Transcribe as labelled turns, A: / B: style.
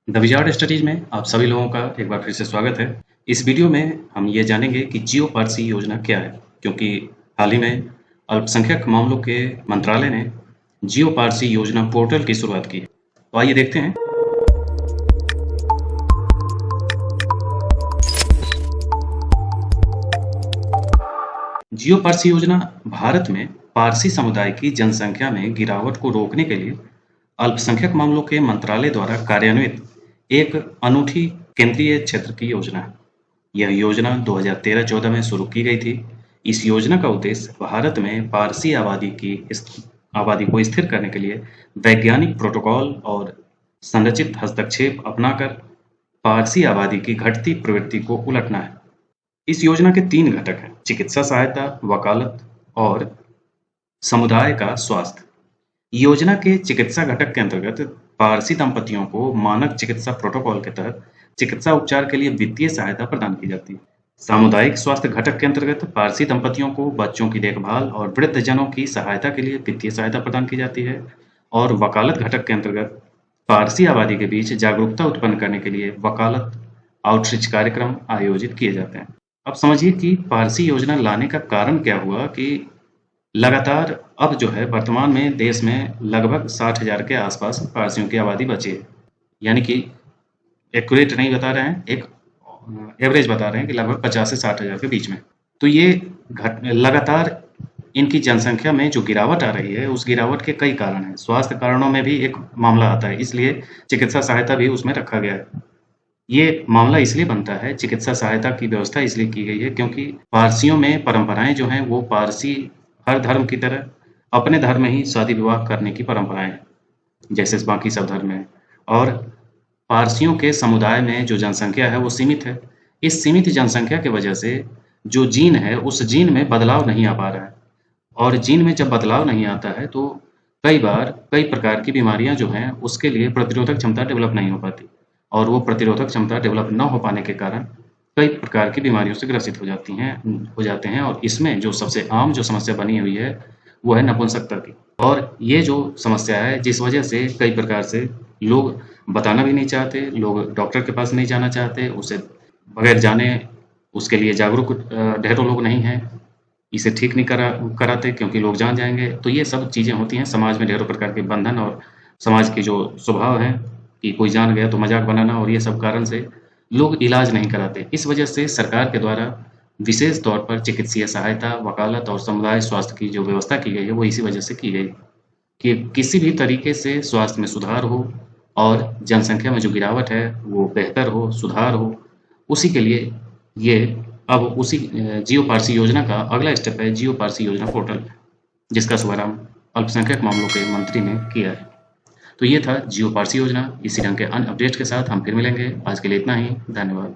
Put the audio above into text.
A: The wizard studies में आप सभी लोगों का एक बार फिर से स्वागत है। इस वीडियो में हम ये जानेंगे कि जियो पारसी योजना क्या है, क्योंकि हाल ही में अल्पसंख्यक मामलों के मंत्रालय ने जियो पारसी योजना पोर्टल की शुरुआत की है। तो आइए देखते हैं। जियो पारसी योजना भारत में पारसी समुदाय की जनसंख्या में गिरावट को रोकने के लिए अल्पसंख्यक मामलों के मंत्रालय द्वारा कार्यान्वित एक अनूठी केंद्रीय क्षेत्र की योजना है। यह योजना 2013-14 में शुरू की गई थी। इस योजना का उद्देश्य भारत में पारसी आबादी को स्थिर करने के लिए वैज्ञानिक प्रोटोकॉल और संरचित हस्तक्षेप अपनाकर पारसी आबादी की घटती प्रवृत्ति को उलटना है। इस योजना के 3 घटक हैं: चिकित्सा सहायता, वकालत और समुदाय का स्वास्थ्य। योजना के चिकित्सा घटक के अंतर्गत पारसी दंपतियों को मानक चिकित्सा प्रोटोकॉल के तहत चिकित्सा उपचार के लिए वित्तीय सहायता प्रदान की जाती है। सामुदायिक स्वास्थ्य घटक के अंतर्गत पारसी दंपतियों को बच्चों की देखभाल और वृद्धजनों की सहायता के लिए वित्तीय सहायता प्रदान की जाती है। और वकालत घटक के अंतर्गत पारसी आबादी के बीच जागरूकता उत्पन्न करने के लिए वकालत आउटरीच कार्यक्रम आयोजित किए जाते हैं। अब समझिए कि पारसी योजना लाने का कारण क्या हुआ कि लगातार अब जो है वर्तमान में देश में लगभग 60,000 के आसपास पारसियों की आबादी बची है। यानी कि एक्यूरेट नहीं बता रहे हैं, एक एवरेज बता रहे हैं कि लगभग 50 से 60,000 के बीच में। तो ये लगातार इनकी जनसंख्या में जो गिरावट आ रही है, उस गिरावट के कई कारण हैं। स्वास्थ्य कारणों में भी एक मामला आता है, इसलिए चिकित्सा सहायता भी उसमें रखा गया है। ये मामला इसलिए बनता है, चिकित्सा सहायता की व्यवस्था इसलिए की गई है क्योंकि पारसियों में परंपराएं जो हैं वो पारसी हर धर्म की तरह अपने धर्म में ही शादी विवाह करने की परंपराएं हैं, जैसे बाकी सब धर्म में। और पारसियों के समुदाय में जो जनसंख्या है वो सीमित है। इस सीमित जनसंख्या की वजह से जो जीन है उस जीन में बदलाव नहीं आ पा रहा है, और जीन में जब बदलाव नहीं आता है तो कई बार कई प्रकार की बीमारियां जो हैं उसके लिए प्रतिरोधक क्षमता डेवलप नहीं हो पाती, और वो प्रतिरोधक क्षमता डेवलप न हो पाने के कारण कई प्रकार की बीमारियों से ग्रसित हो जाते हैं। और इसमें जो सबसे आम जो समस्या बनी हुई है वो है नपुंसकता की। और ये जो समस्या है जिस वजह से कई प्रकार से लोग बताना भी नहीं चाहते, लोग डॉक्टर के पास नहीं जाना चाहते, उसे बगैर जाने उसके लिए जागरूक ढेरों लोग नहीं हैं, इसे ठीक नहीं कराते क्योंकि लोग जान जाएंगे। तो ये सब चीज़ें होती हैं समाज में, ढेरों प्रकार के बंधन और समाज के जो स्वभाव हैं कि कोई जान गया तो मजाक बनाना, और ये सब कारण से लोग इलाज नहीं कराते। इस वजह से सरकार के द्वारा विशेष तौर पर चिकित्सीय सहायता, वकालत और समुदाय स्वास्थ्य की जो व्यवस्था की गई है वो इसी वजह से की गई कि किसी भी तरीके से स्वास्थ्य में सुधार हो और जनसंख्या में जो गिरावट है वो बेहतर हो, सुधार हो। उसी के लिए ये अब उसी जियो पारसी योजना का अगला स्टेप है जियो पारसी योजना पोर्टल, जिसका शुभारंभ अल्पसंख्यक मामलों के मंत्री ने किया है। तो ये था जियो पारसी योजना। इसी ढंग के अन्य अपडेट के साथ हम फिर मिलेंगे। आज के लिए इतना ही। धन्यवाद।